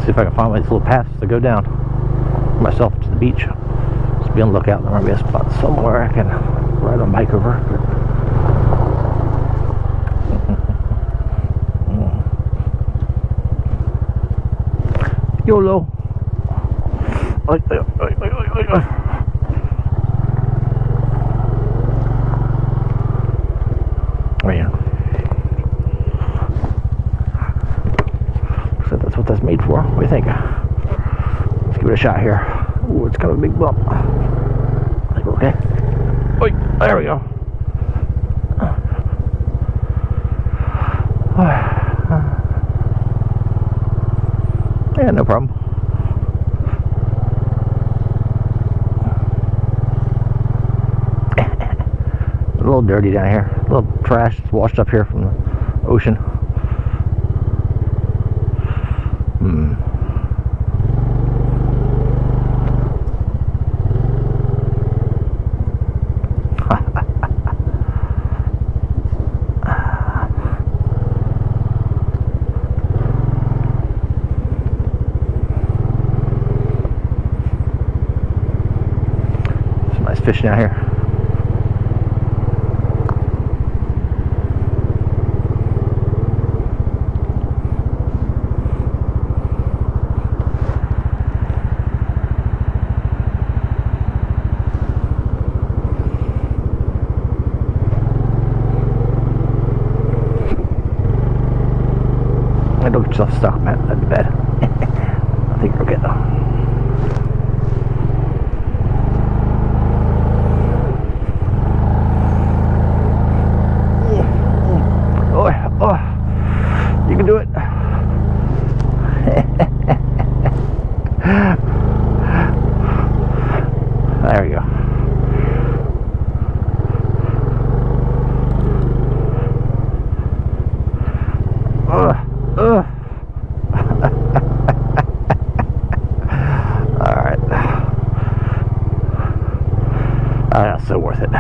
See if I can find these little paths to go down myself to the beach. Just be on the lookout. There might be a spot somewhere I can ride on bike over. YOLO. Right here. So that's what that's made for. What do you think? Let's give it a shot here. Ooh, it's kind of a big bump. I think we're okay. Oh, there we go. Yeah, no problem. A little dirty down here. A little trash washed up here from the ocean. Some nice fish down here. Don't get yourself stuck, man. That'd be bad. I think you're okay though. Oh, you can do it. There we go. Alright. That's so worth it.